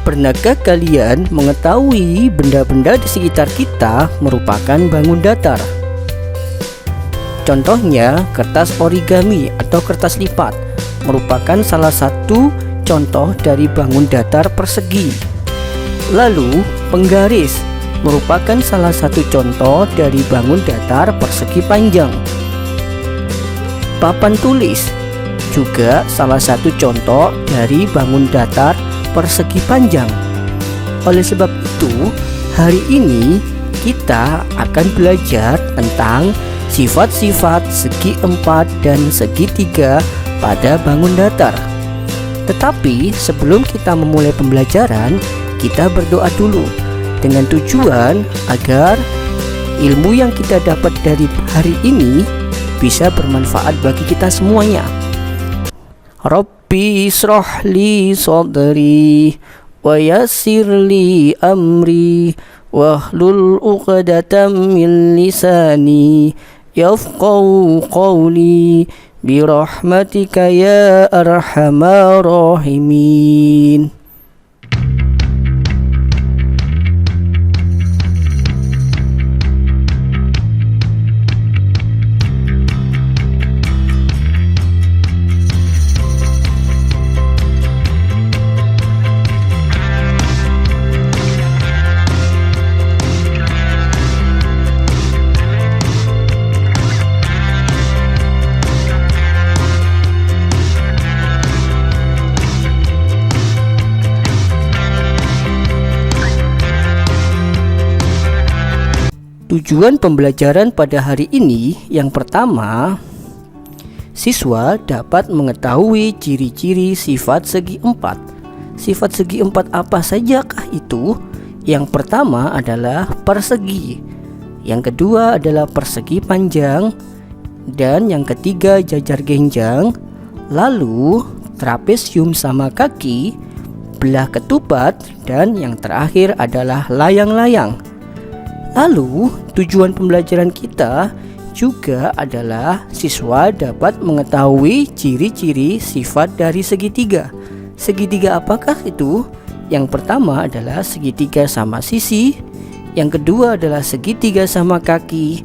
Pernahkah kalian mengetahui benda-benda di sekitar kita merupakan bangun datar? Contohnya, kertas origami atau kertas lipat merupakan salah satu contoh dari bangun datar persegi. Lalu, penggaris merupakan salah satu contoh dari bangun datar persegi panjang. Papan tulis juga salah satu contoh dari bangun datar persegi panjang. Oleh sebab itu, hari ini kita akan belajar tentang sifat-sifat segi 4 dan segi 3 pada bangun datar. Tetapi sebelum kita memulai pembelajaran, kita berdoa dulu dengan tujuan agar ilmu yang kita dapat dari hari ini bisa bermanfaat bagi kita semuanya. Rabbi israh li sadri wa yassir li amri wahlul 'uqdatam min lisani yafqahu qawli birahmatika ya arhamar rahimin. Tujuan pembelajaran pada hari ini, yang pertama, siswa dapat mengetahui ciri-ciri sifat segi 4. Sifat segi 4 apa sajakah itu? Yang pertama adalah persegi, yang kedua adalah persegi panjang, dan yang ketiga jajar genjang, lalu trapesium sama kaki, belah ketupat, dan yang terakhir adalah layang-layang. Lalu, tujuan pembelajaran kita juga adalah siswa dapat mengetahui ciri-ciri sifat dari segitiga. Segitiga apakah itu? Yang pertama adalah segitiga sama sisi, yang kedua adalah segitiga sama kaki,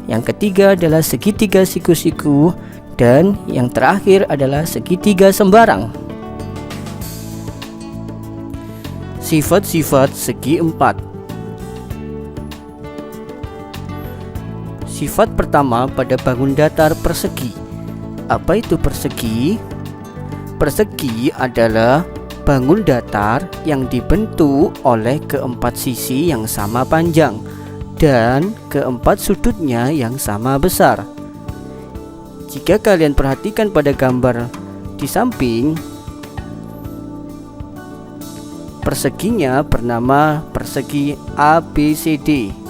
yang ketiga adalah segitiga siku-siku, dan yang terakhir adalah segitiga sembarang. Sifat-sifat segi 4. Sifat pertama pada bangun datar persegi. Apa itu persegi? Persegi adalah bangun datar yang dibentuk oleh keempat sisi yang sama panjang dan keempat sudutnya yang sama besar. Jika kalian perhatikan pada gambar di samping, perseginya bernama persegi ABCD.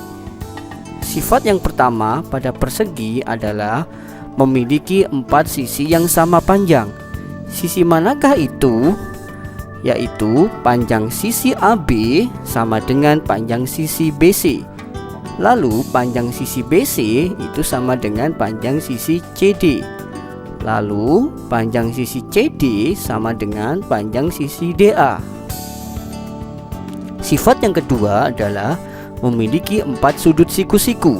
Sifat yang pertama pada persegi adalah memiliki 4 sisi yang sama panjang. Sisi manakah itu? Yaitu panjang sisi AB sama dengan panjang sisi BC. Lalu panjang sisi BC itu sama dengan panjang sisi CD. Lalu panjang sisi CD sama dengan panjang sisi DA. Sifat yang kedua adalah memiliki 4 sudut siku-siku.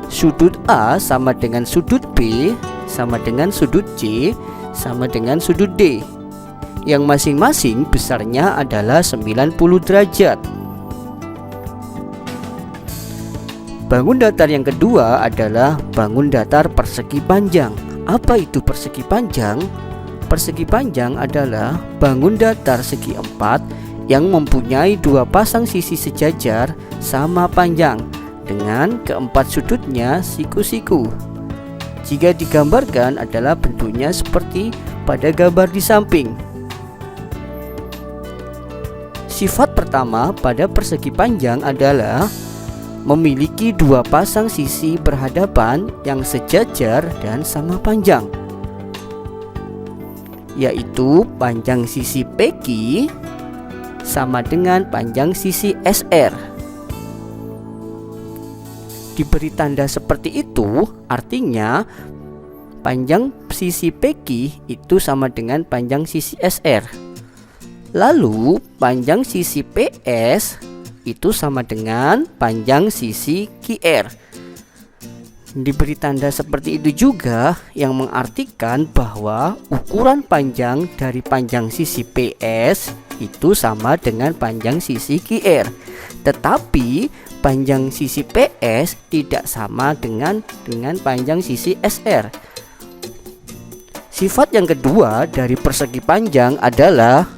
Sudut A sama dengan sudut B, sama dengan sudut C, sama dengan sudut D, yang masing-masing besarnya adalah 90 derajat. Bangun datar yang kedua adalah bangun datar persegi panjang. Apa itu persegi panjang? Persegi panjang adalah bangun datar segi 4 yang mempunyai 2 pasang sisi sejajar sama panjang dengan keempat sudutnya siku-siku. Jika digambarkan adalah bentuknya seperti pada gambar di samping. Sifat pertama pada persegi panjang adalah memiliki 2 pasang sisi berhadapan yang sejajar dan sama panjang, yaitu panjang sisi PQ sama dengan panjang sisi SR. Diberi tanda seperti itu, artinya panjang sisi PQ itu sama dengan panjang sisi SR. Lalu panjang sisi PS itu sama dengan panjang sisi QR. Diberi tanda seperti itu juga yang mengartikan bahwa ukuran panjang dari panjang sisi PS itu sama dengan panjang sisi QR. Tetapi panjang sisi PS tidak sama dengan panjang sisi SR. Sifat yang kedua dari persegi panjang adalah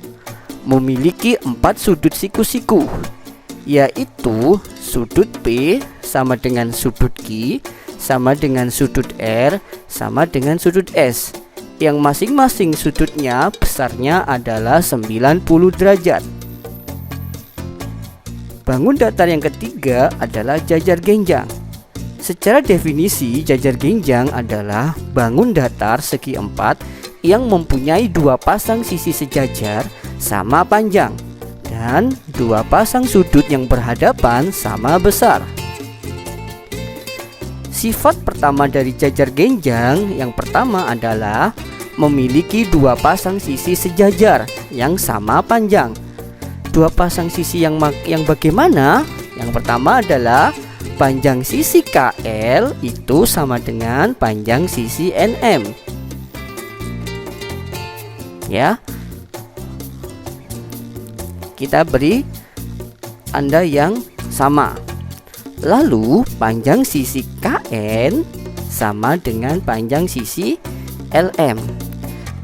memiliki 4 sudut siku-siku, yaitu sudut P sama dengan sudut Q, sama dengan sudut R, sama dengan sudut S, yang masing-masing sudutnya besarnya adalah 90 derajat. Bangun datar yang ketiga adalah jajar genjang. Secara definisi, jajar genjang adalah bangun datar segi 4 yang mempunyai 2 pasang sisi sejajar sama panjang dan 2 pasang sudut yang berhadapan sama besar. Sifat pertama dari jajar genjang yang pertama adalah memiliki 2 pasang sisi sejajar yang sama panjang. 2 pasang sisi yang bagaimana? Yang pertama adalah panjang sisi KL itu sama dengan panjang sisi NM. Ya. Kita beri tanda yang sama. Lalu panjang sisi KN sama dengan panjang sisi LM.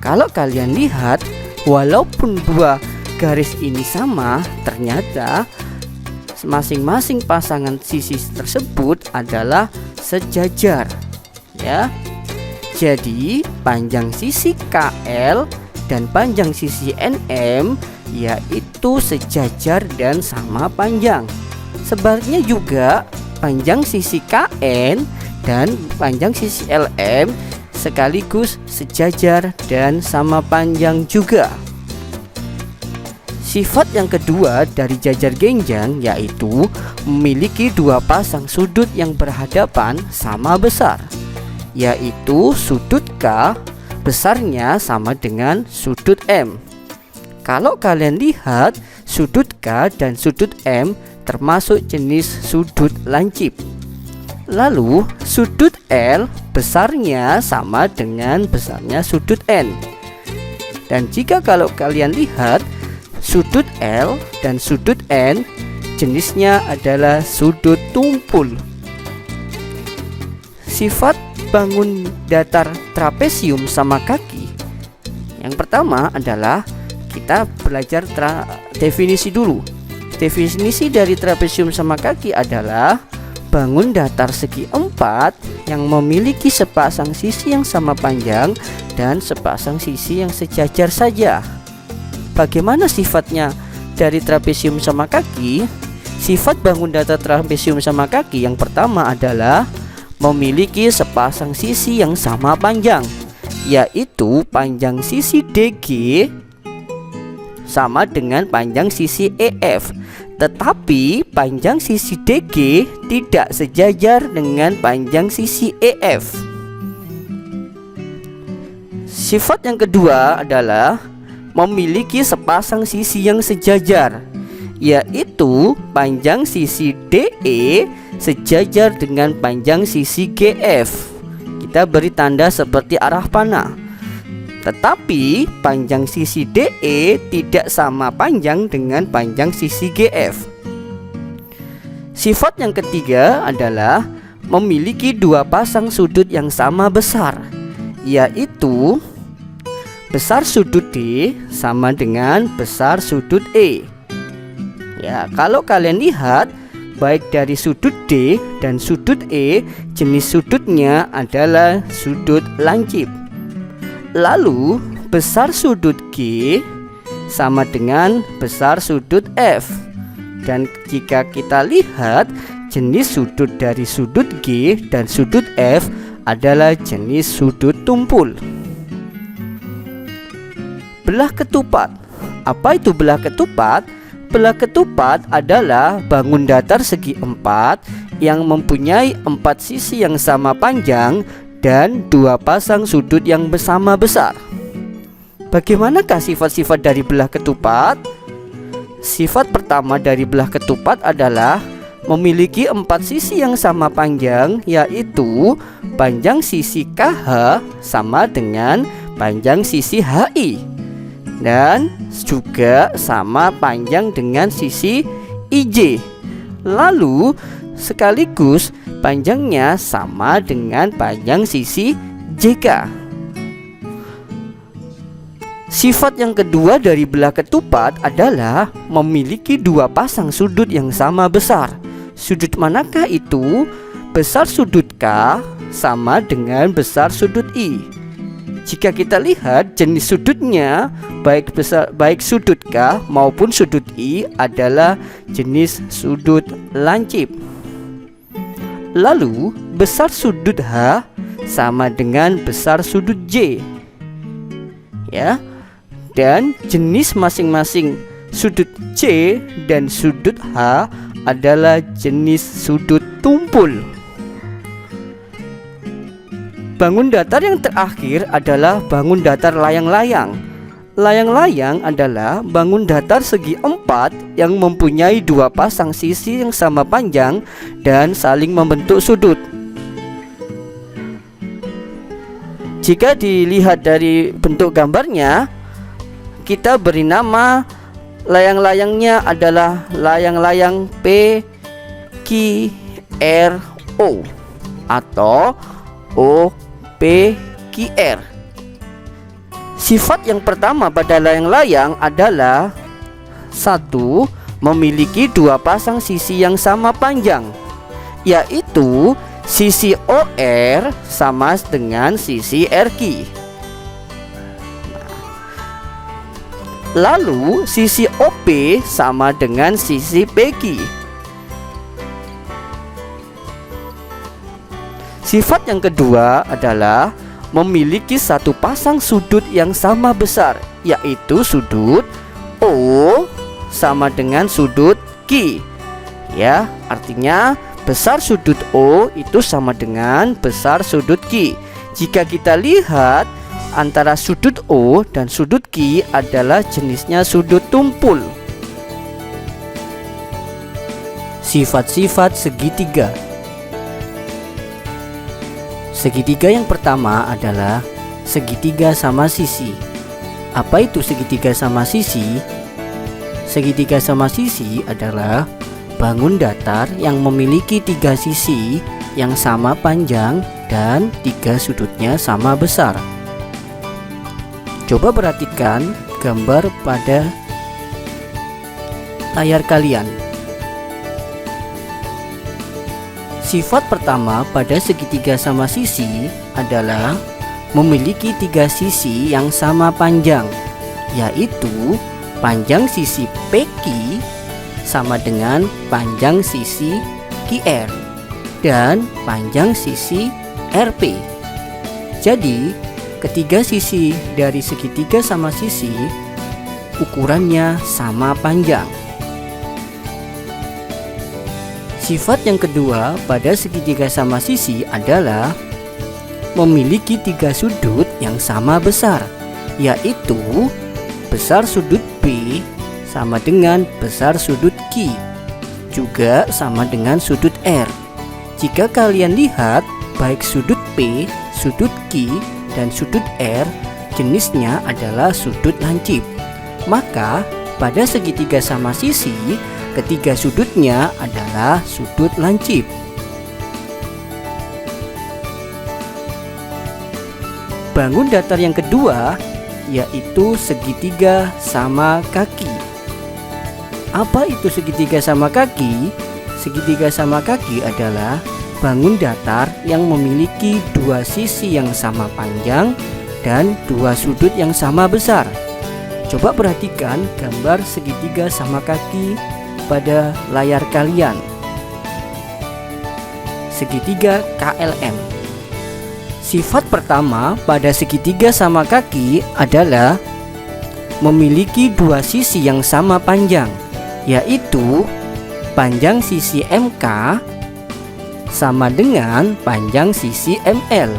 Kalau kalian lihat, walaupun 2 garis ini sama, ternyata masing-masing pasangan sisi tersebut adalah sejajar, ya. Jadi panjang sisi KL dan panjang sisi NM yaitu sejajar dan sama panjang. Sebaliknya juga panjang sisi KN dan panjang sisi LM sekaligus sejajar dan sama panjang juga. Sifat yang kedua dari jajar genjang yaitu memiliki 2 pasang sudut yang berhadapan sama besar, yaitu sudut K besarnya sama dengan sudut M. Kalau kalian lihat, sudut K dan sudut M termasuk jenis sudut lancip. Lalu sudut L besarnya sama dengan besarnya sudut N. Dan jika kalau kalian lihat, sudut L dan sudut N jenisnya adalah sudut tumpul. Sifat bangun datar trapesium sama kaki. Yang pertama adalah kita belajar definisi dulu. Definisi dari trapesium sama kaki adalah bangun datar segi 4 yang memiliki sepasang sisi yang sama panjang dan sepasang sisi yang sejajar saja. Bagaimana sifatnya dari trapesium sama kaki? Sifat bangun datar trapesium sama kaki yang pertama adalah memiliki sepasang sisi yang sama panjang, yaitu panjang sisi DG sama dengan panjang sisi EF. Tetapi panjang sisi DG tidak sejajar dengan panjang sisi EF. Sifat yang kedua adalah memiliki sepasang sisi yang sejajar, yaitu panjang sisi DE sejajar dengan panjang sisi GF. Kita beri tanda seperti arah panah. Tetapi panjang sisi DE tidak sama panjang dengan panjang sisi GF. Sifat yang ketiga adalah memiliki 2 pasang sudut yang sama besar, yaitu besar sudut D sama dengan besar sudut E. Ya, kalau kalian lihat, baik dari sudut D dan sudut E, jenis sudutnya adalah sudut lancip. Lalu besar sudut G sama dengan besar sudut F. Dan jika kita lihat, jenis sudut dari sudut G dan sudut F adalah jenis sudut tumpul. Belah ketupat. Apa itu belah ketupat? Belah ketupat adalah bangun datar segi 4 yang mempunyai 4 sisi yang sama panjang dan 2 pasang sudut yang sama besar. Bagaimanakah sifat-sifat dari belah ketupat? Sifat pertama dari belah ketupat adalah memiliki 4 sisi yang sama panjang, yaitu panjang sisi KH sama dengan panjang sisi HI, dan juga sama panjang dengan sisi IJ. Lalu sekaligus panjangnya sama dengan panjang sisi JK. Sifat yang kedua dari belah ketupat adalah memiliki 2 pasang sudut yang sama besar. Sudut manakah itu? Besar sudut K sama dengan besar sudut I. Jika kita lihat jenis sudutnya, baik sudut K maupun sudut I adalah jenis sudut lancip. Lalu besar sudut H sama dengan besar sudut J, ya. Dan jenis masing-masing sudut C dan sudut H adalah jenis sudut tumpul. Bangun datar yang terakhir adalah bangun datar layang-layang. Layang-layang adalah bangun datar segi 4 yang mempunyai 2 pasang sisi yang sama panjang dan saling membentuk sudut. Jika dilihat dari bentuk gambarnya, kita beri nama layang-layangnya adalah layang-layang PQRO atau OPQR. Sifat yang pertama pada layang-layang adalah 1. Memiliki 2 pasang sisi yang sama panjang, yaitu sisi OR sama dengan sisi RQ. Lalu sisi OP sama dengan sisi PQ. Sifat yang kedua adalah memiliki 1 pasang sudut yang sama besar, yaitu sudut O sama dengan sudut Q. Ya, artinya besar sudut O itu sama dengan besar sudut Q. Jika kita lihat antara sudut O dan sudut Q adalah jenisnya sudut tumpul. Sifat-sifat segitiga. Segitiga yang pertama adalah segitiga sama sisi. Apa itu segitiga sama sisi? Segitiga sama sisi adalah bangun datar yang memiliki 3 sisi yang sama panjang dan 3 sudutnya sama besar. Coba perhatikan gambar pada layar kalian. Sifat pertama pada segitiga sama sisi adalah memiliki 3 sisi yang sama panjang, yaitu panjang sisi PQ sama dengan panjang sisi QR dan panjang sisi RP. Jadi ketiga sisi dari segitiga sama sisi ukurannya sama panjang. Sifat yang kedua pada segitiga sama sisi adalah memiliki 3 sudut yang sama besar, yaitu besar sudut B sama dengan besar sudut Q, juga sama dengan sudut R. Jika kalian lihat, baik sudut P, sudut Q, dan sudut R jenisnya adalah sudut lancip. Maka pada segitiga sama sisi, ketiga sudutnya adalah sudut lancip. Bangun datar yang kedua yaitu segitiga sama kaki. Apa itu segitiga sama kaki? Segitiga sama kaki adalah bangun datar yang memiliki 2 sisi yang sama panjang dan 2 sudut yang sama besar. Coba perhatikan gambar segitiga sama kaki pada layar kalian. Segitiga KLM. Sifat pertama pada segitiga sama kaki adalah memiliki 2 sisi yang sama panjang, yaitu panjang sisi MK sama dengan panjang sisi ML.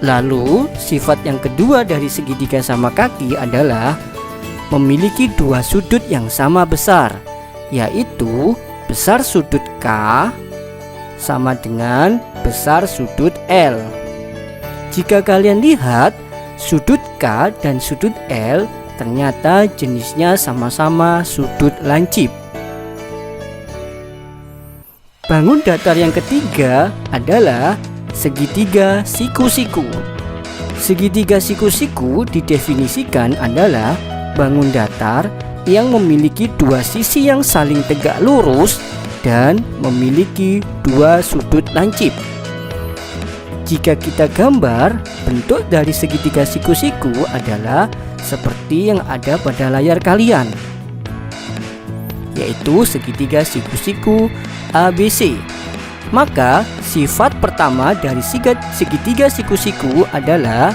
Lalu sifat yang kedua dari segitiga sama kaki adalah memiliki dua sudut yang sama besar, yaitu besar sudut K sama dengan besar sudut L. Jika kalian lihat, sudut K dan sudut L ternyata jenisnya sama-sama sudut lancip. Bangun datar yang ketiga adalah segitiga siku-siku. Segitiga siku-siku didefinisikan adalah bangun datar yang memiliki dua sisi yang saling tegak lurus dan memiliki dua sudut lancip. Jika kita gambar, bentuk dari segitiga siku-siku adalah seperti yang ada pada layar kalian, yaitu segitiga siku-siku ABC. Maka sifat pertama dari segitiga siku-siku adalah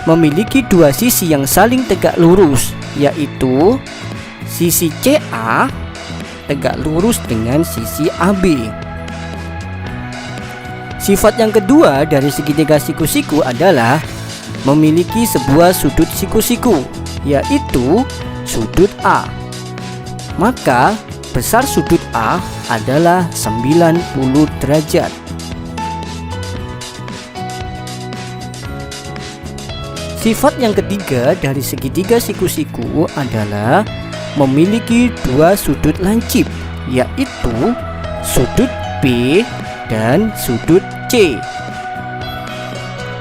memiliki dua sisi yang saling tegak lurus, yaitu sisi CA tegak lurus dengan sisi AB. Sifat yang kedua dari segitiga siku-siku adalah memiliki sebuah sudut siku-siku, yaitu sudut A. Maka besar sudut A adalah 90 derajat. Sifat yang ketiga dari segitiga siku-siku adalah memiliki dua sudut lancip, yaitu sudut B dan sudut C.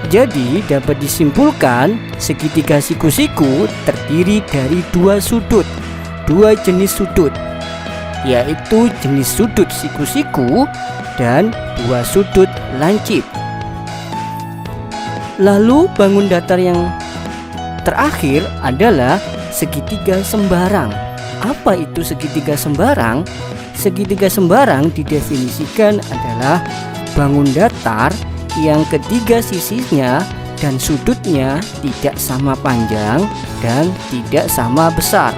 Jadi dapat disimpulkan segitiga siku-siku terdiri dari dua jenis sudut, yaitu jenis sudut siku-siku dan dua sudut lancip. Lalu bangun datar yang terakhir adalah segitiga sembarang. Apa itu segitiga sembarang? Segitiga sembarang didefinisikan adalah bangun datar yang ketiga sisinya dan sudutnya tidak sama panjang dan tidak sama besar.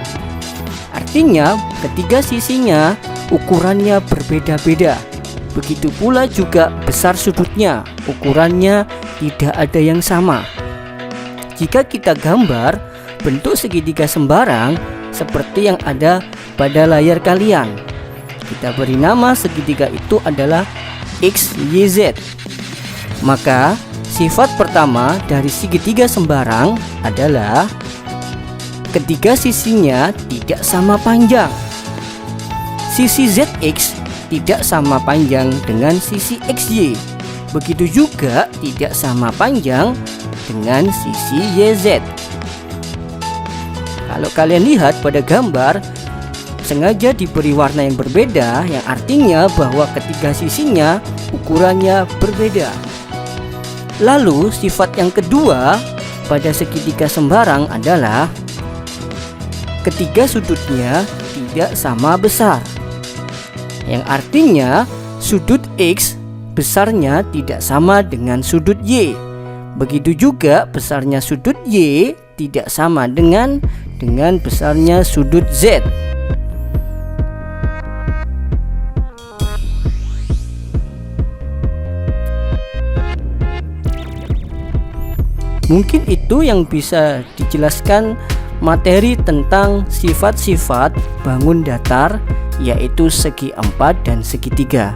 Artinya ketiga sisinya ukurannya berbeda-beda. Begitu pula juga besar sudutnya, ukurannya tidak ada yang sama. Jika kita gambar bentuk segitiga sembarang seperti yang ada pada layar kalian, kita beri nama segitiga itu adalah XYZ. Maka sifat pertama dari segitiga sembarang adalah ketiga sisinya tidak sama panjang. Sisi ZX tidak sama panjang dengan sisi XY. Begitu juga tidak sama panjang dengan sisi YZ. Kalau kalian lihat pada gambar, sengaja diberi warna yang berbeda, yang artinya bahwa ketiga sisinya ukurannya berbeda. Lalu sifat yang kedua pada segitiga sembarang adalah ketiga sudutnya tidak sama besar, yang artinya sudut X besarnya tidak sama dengan sudut Y. Begitu juga besarnya sudut Y tidak sama dengan besarnya sudut Z. Mungkin itu yang bisa dijelaskan materi tentang sifat-sifat bangun datar, yaitu segi 4 dan segitiga.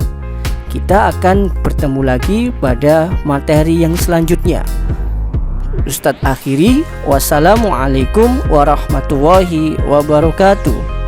Kita akan bertemu lagi pada materi yang selanjutnya. Ustadz akhiri, wassalamualaikum warahmatullahi wabarakatuh.